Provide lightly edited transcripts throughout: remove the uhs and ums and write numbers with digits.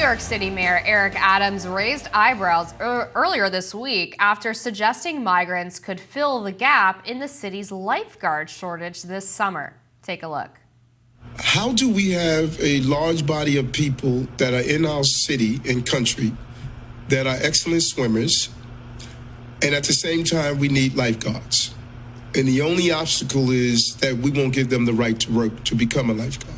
York City Mayor Eric Adams raised eyebrows earlier this week after suggesting migrants could fill the gap in the city's lifeguard shortage this summer. Take a look. How do we have a large body of people that are in our city and country that are excellent swimmers, and at the same time we need lifeguards? And the only obstacle is that we won't give them the right to work to become a lifeguard.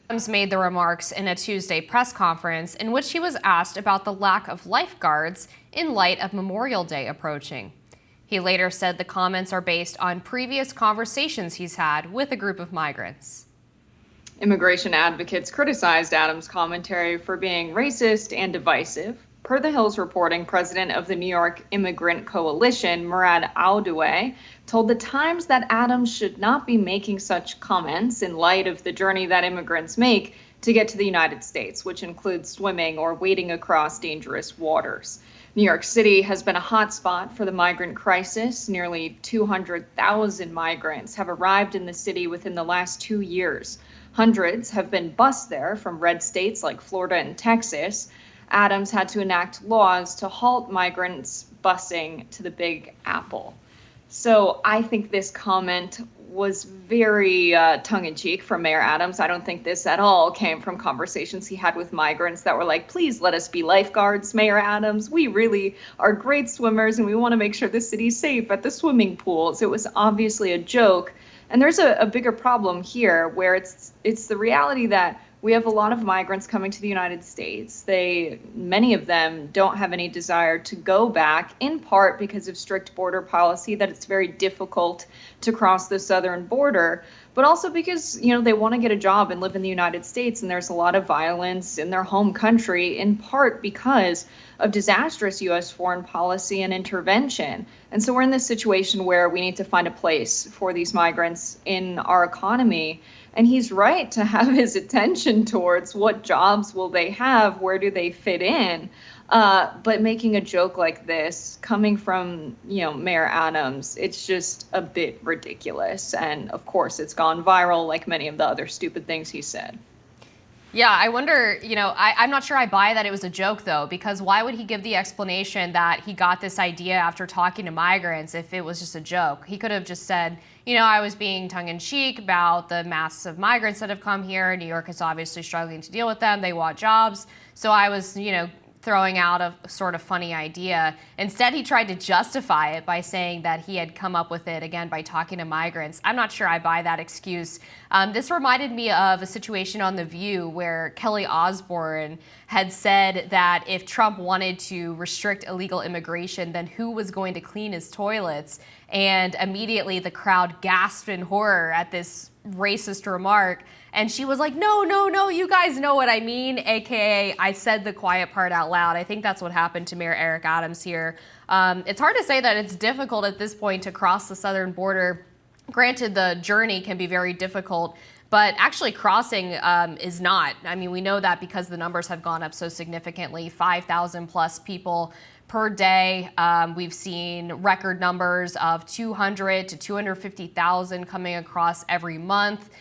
Adams made the remarks in a Tuesday press conference in which he was asked about the lack of lifeguards in light of Memorial Day approaching. He later said the comments are based on previous conversations he's had with a group of migrants. Immigration advocates criticized Adams' commentary for being racist and divisive. Per The Hill's reporting, president of the New York Immigrant Coalition, Murad Aldoue, told The Times that Adams should not be making such comments in light of the journey that immigrants make to get to the United States, which includes swimming or wading across dangerous waters. New York City has been a hotspot for the migrant crisis. Nearly 200,000 migrants have arrived in the city within the last 2 years. Hundreds have been bused there from red states like Florida and Texas. Adams had to enact laws to halt migrants busing to the Big Apple. So I think this comment was very tongue-in-cheek from Mayor Adams. I don't think this at all came from conversations he had with migrants that were like, please let us be lifeguards, Mayor Adams. We really are great swimmers and we want to make sure the city's safe at the swimming pools. It was obviously a joke. And there's a bigger problem here where it's the reality that we have a lot of migrants coming to the United States. Many of them don't have any desire to go back, in part because of strict border policy, that it's very difficult to cross the southern border, but also because, they want to get a job and live in the United States, and there's a lot of violence in their home country, in part because of disastrous U.S. foreign policy and intervention. And so we're in this situation where we need to find a place for these migrants in our economy. And he's right to have his attention towards what jobs will they have, where do they fit in. But making a joke like this coming from, Mayor Adams, it's just a bit ridiculous. And of course, it's gone viral like many of the other stupid things he said. Yeah, I wonder, I'm not sure I buy that it was a joke, though, because why would he give the explanation that he got this idea after talking to migrants if it was just a joke? He could have just said, I was being tongue-in-cheek about the mass of migrants that have come here. New York is obviously struggling to deal with them. They want jobs. So I was, throwing out a sort of funny idea. Instead, he tried to justify it by saying that he had come up with it, again, by talking to migrants. I'm not sure I buy that excuse. This reminded me of a situation on The View where Kelly Osbourne had said that if Trump wanted to restrict illegal immigration, then who was going to clean his toilets? And immediately the crowd gasped in horror at this racist remark. And she was like, no, you guys know what I mean, AKA I said the quiet part out loud. I think that's what happened to Mayor Eric Adams here. It's hard to say that it's difficult at this point to cross the southern border. Granted, the journey can be very difficult, but actually crossing is not. I mean, we know that because the numbers have gone up so significantly, 5,000 plus people per day. We've seen record numbers of 200 to 250,000 coming across every month.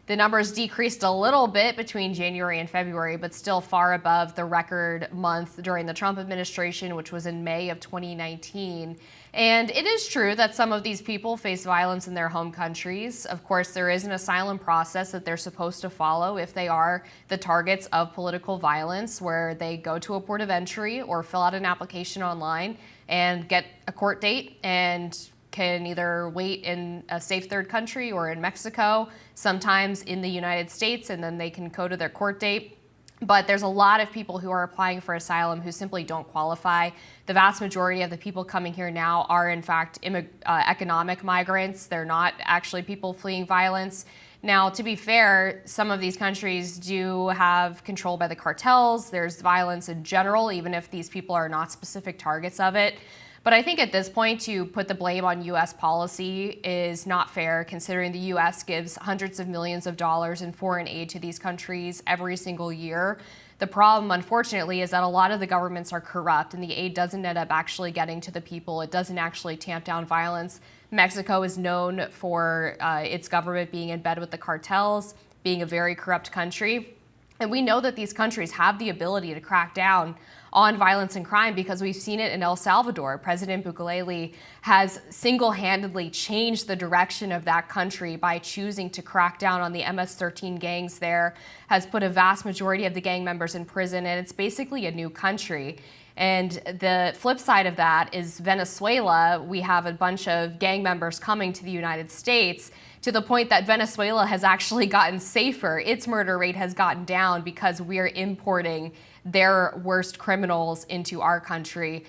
The numbers decreased a little bit between January and February, but still far above the record month during the Trump administration, which was in May of 2019. And it is true that some of these people face violence in their home countries. Of course, there is an asylum process that they're supposed to follow if they are the targets of political violence, where they go to a port of entry or fill out an application online and get a court date and can either wait in a safe third country or in Mexico, sometimes in the United States, and then they can go to their court date. But there's a lot of people who are applying for asylum who simply don't qualify. The vast majority of the people coming here now are, in fact, economic migrants. They're not actually people fleeing violence. Now, to be fair, some of these countries do have control by the cartels. There's violence in general, even if these people are not specific targets of it. But I think at this point, to put the blame on U.S. policy is not fair, considering the U.S. gives hundreds of millions of dollars in foreign aid to these countries every single year. The problem, unfortunately, is that a lot of the governments are corrupt and the aid doesn't end up actually getting to the people. It doesn't actually tamp down violence. Mexico is known for its government being in bed with the cartels, being a very corrupt country. And we know that these countries have the ability to crack down on violence and crime because we've seen it in El Salvador. President Bukele has single-handedly changed the direction of that country by choosing to crack down on the MS-13 gangs there, has put a vast majority of the gang members in prison, and it's basically a new country. And the flip side of that is Venezuela. We have a bunch of gang members coming to the United States to the point that Venezuela has actually gotten safer. Its murder rate has gotten down because we're importing their worst criminals into our country.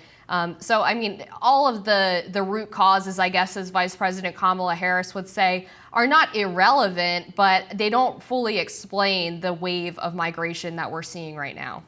So, I mean, all of the root causes, I guess, as Vice President Kamala Harris would say, are not irrelevant, but they don't fully explain the wave of migration that we're seeing right now.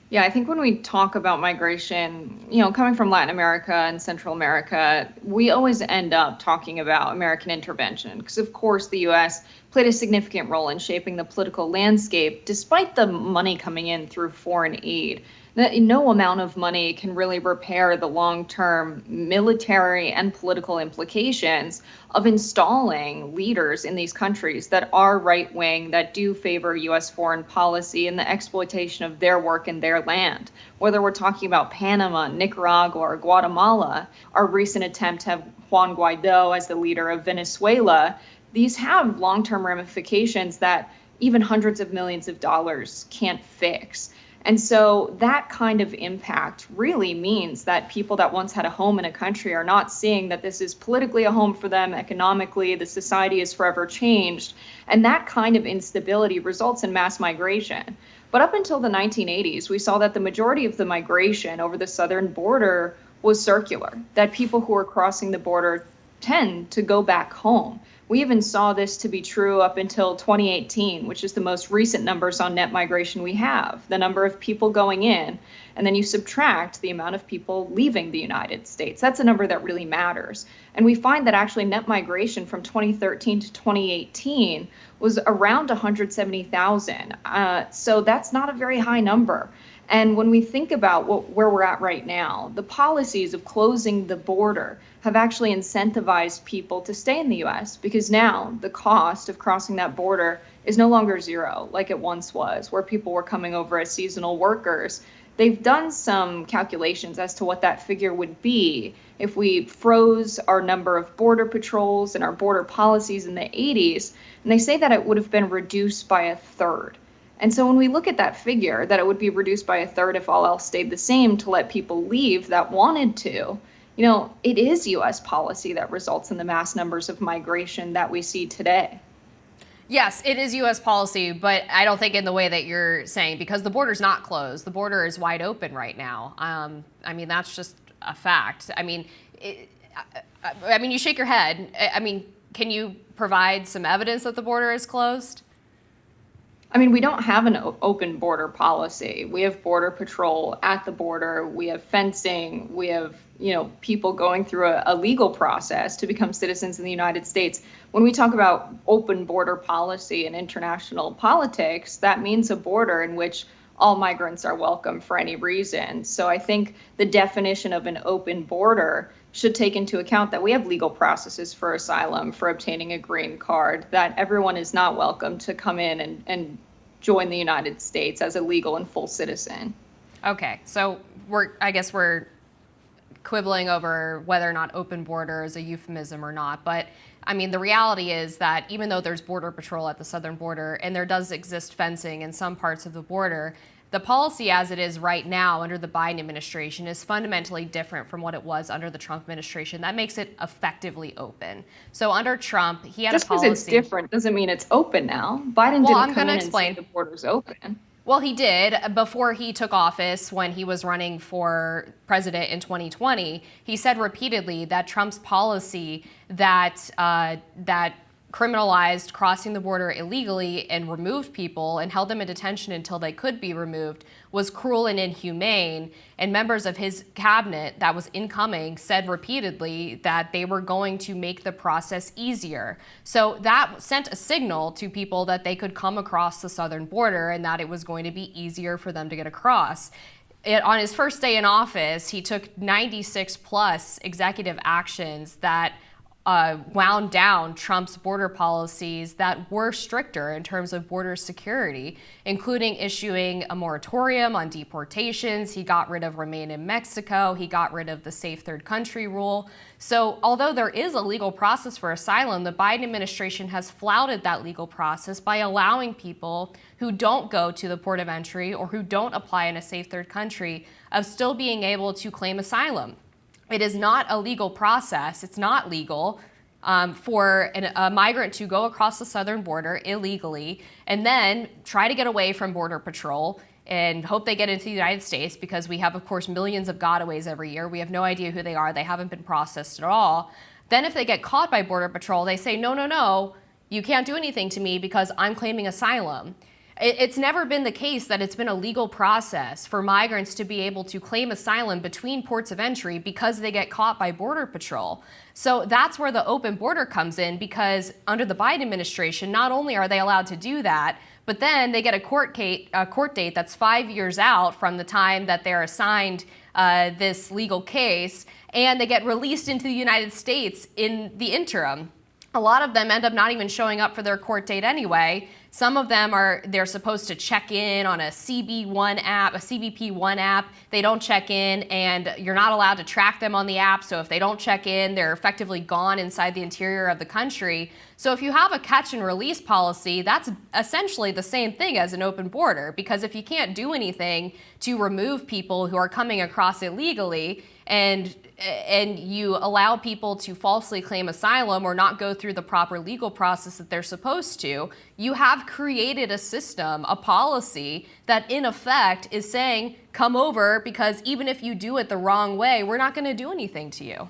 Yeah, I think when we talk about migration, coming from Latin America and Central America, we always end up talking about American intervention because, of course, the U.S. played a significant role in shaping the political landscape, despite the money coming in through foreign aid. No amount of money can really repair the long-term military and political implications of installing leaders in these countries that are right-wing, that do favor U.S. foreign policy and the exploitation of their work and their land. Whether we're talking about Panama, Nicaragua, or Guatemala, our recent attempt to have Juan Guaido as the leader of Venezuela, these have long-term ramifications that even hundreds of millions of dollars can't fix. And so that kind of impact really means that people that once had a home in a country are not seeing that this is politically a home for them, economically, the society is forever changed. And that kind of instability results in mass migration. But up until the 1980s, we saw that the majority of the migration over the southern border was circular, that people who were crossing the border tend to go back home. We even saw this to be true up until 2018, which is the most recent numbers on net migration we have, the number of people going in, and then you subtract the amount of people leaving the United States. That's a number that really matters. And we find that actually net migration from 2013 to 2018 was around 170,000. So that's not a very high number. And when we think about where we're at right now, the policies of closing the border have actually incentivized people to stay in the U.S. because now the cost of crossing that border is no longer zero like it once was, where people were coming over as seasonal workers. They've done some calculations as to what that figure would be if we froze our number of border patrols and our border policies in the 80s, and they say that it would have been reduced by a third. And so when we look at that figure, that it would be reduced by a third if all else stayed the same to let people leave that wanted to, it is U.S. policy that results in the mass numbers of migration that we see today. Yes, it is U.S. policy, but I don't think in the way that you're saying, because the border's not closed. The border is wide open right now. I mean, that's just a fact. I mean, you shake your head. I mean, can you provide some evidence that the border is closed? I mean, we don't have an open border policy. We have border patrol at the border. We have fencing. We have, people going through a legal process to become citizens in the United States. When we talk about open border policy in international politics, that means a border in which all migrants are welcome for any reason. So I think the definition of an open border should take into account that we have legal processes for asylum, for obtaining a green card, that everyone is not welcome to come in and join the United States as a legal and full citizen. Okay, so I guess we're quibbling over whether or not open border is a euphemism or not. But I mean, the reality is that even though there's border patrol at the southern border and there does exist fencing in some parts of the border, the policy as it is right now under the Biden administration is fundamentally different from what it was under the Trump administration. That makes it effectively open. So under Trump, he had a policy. Just because it's different doesn't mean it's open now. Biden didn't come in and say the border's open. Well, he did before he took office. When he was running for president in 2020, he said repeatedly that Trump's policy that criminalized crossing the border illegally and removed people and held them in detention until they could be removed was cruel and inhumane. And members of his cabinet that was incoming said repeatedly that they were going to make the process easier. So that sent a signal to people that they could come across the southern border and that it was going to be easier for them to get across. On his first day in office, he took 96 plus executive actions that wound down Trump's border policies that were stricter in terms of border security, including issuing a moratorium on deportations. He got rid of Remain in Mexico. He got rid of the safe third country rule. So although there is a legal process for asylum, the Biden administration has flouted that legal process by allowing people who don't go to the port of entry or who don't apply in a safe third country of still being able to claim asylum. It is not a legal process. It's not legal for a migrant to go across the southern border illegally and then try to get away from Border Patrol and hope they get into the United States, because we have, of course, millions of gotaways every year. We have no idea who they are. They haven't been processed at all. Then if they get caught by Border Patrol, they say, no, you can't do anything to me because I'm claiming asylum. It's never been the case that it's been a legal process for migrants to be able to claim asylum between ports of entry because they get caught by Border Patrol. So that's where the open border comes in, because under the Biden administration, not only are they allowed to do that, but then they get a court date that's 5 years out from the time that they're assigned this legal case, and they get released into the United States in the interim. A lot of them end up not even showing up for their court date anyway. Some of them they're supposed to check in on a CB1 app, a CBP1 app. They don't check in, and you're not allowed to track them on the app. So if they don't check in, they're effectively gone inside the interior of the country. So if you have a catch and release policy, that's essentially the same thing as an open border, because if you can't do anything to remove people who are coming across illegally, and you allow people to falsely claim asylum or not go through the proper legal process that they're supposed to, you have created a system, a policy that in effect is saying, come over, because even if you do it the wrong way, we're not going to do anything to you.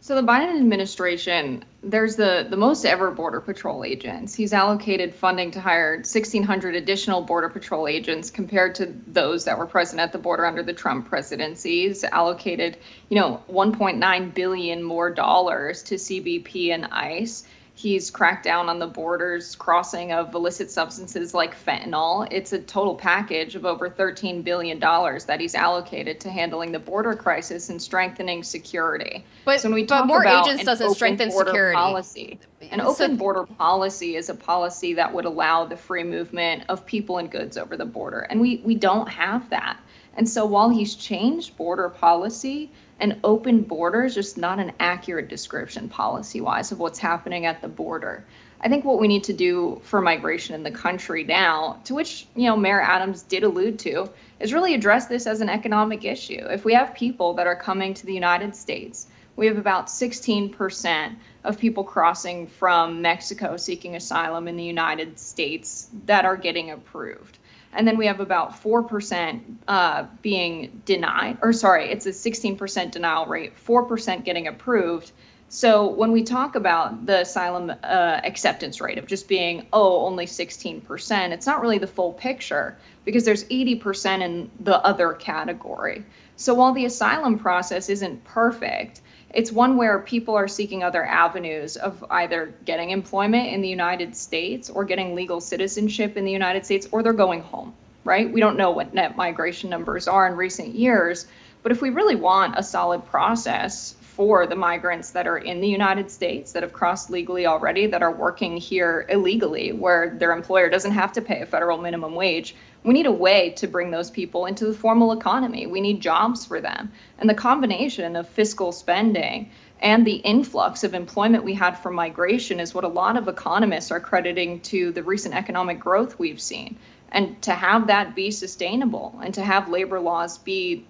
So the Biden administration, there's the most ever Border Patrol agents. He's allocated funding to hire 1,600 additional Border Patrol agents compared to those that were present at the border under the Trump presidency. He's allocated, $1.9 billion more dollars to CBP and ICE. He's cracked down on the borders crossing of illicit substances like fentanyl. It's a total package of over $13 billion that he's allocated to handling the border crisis and strengthening security. But, so when we talk more about agents doesn't strengthen security. An open border policy is a policy that would allow the free movement of people and goods over the border. And we don't have that. And so while he's changed border policy, an open border is just not an accurate description policy-wise of what's happening at the border. I think what we need to do for migration in the country now, to which Mayor Adams did allude to, is really address this as an economic issue. If we have people that are coming to the United States, we have about 16% of people crossing from Mexico seeking asylum in the United States that are getting approved. And then we have about 4% being denied, it's a 16% denial rate, 4% getting approved. So when we talk about the asylum acceptance rate of just being, only 16%, it's not really the full picture, because there's 80% in the other category. So while the asylum process isn't perfect, it's one where people are seeking other avenues of either getting employment in the United States or getting legal citizenship in the United States, or they're going home, right? We don't know what net migration numbers are in recent years, but if we really want a solid process for the migrants that are in the United States, that have crossed legally already, that are working here illegally, where their employer doesn't have to pay a federal minimum wage, we need a way to bring those people into the formal economy. We need jobs for them. And the combination of fiscal spending and the influx of employment we had from migration is what a lot of economists are crediting to the recent economic growth we've seen. And to have that be sustainable, and to have labor laws be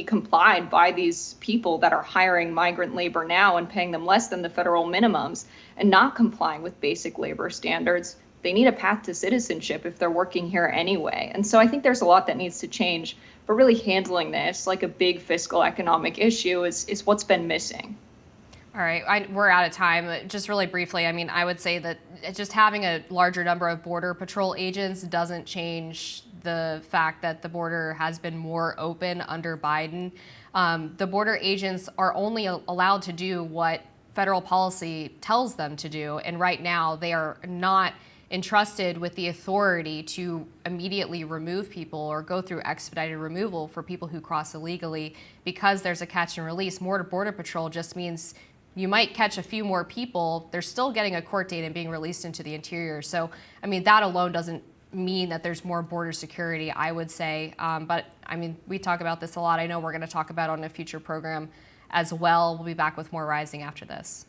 complied by these people that are hiring migrant labor now and paying them less than the federal minimums and not complying with basic labor standards, they need a path to citizenship if they're working here anyway. And so I think there's a lot that needs to change, but really handling this like a big fiscal economic issue is what's been missing. All right, we're out of time. Just really briefly, I would say that just having a larger number of Border Patrol agents doesn't change the fact that the border has been more open under Biden. The border agents are only allowed to do what federal policy tells them to do, and right now they are not entrusted with the authority to immediately remove people or go through expedited removal for people who cross illegally, because there's a catch and release. More to Border Patrol just means you might catch a few more people. They're still getting a court date and being released into the interior. So, I mean, that alone doesn't mean that there's more border security, I would say. But I mean, we talk about this a lot. I know we're going to talk about it on a future program as well. We'll be back with more Rising after this.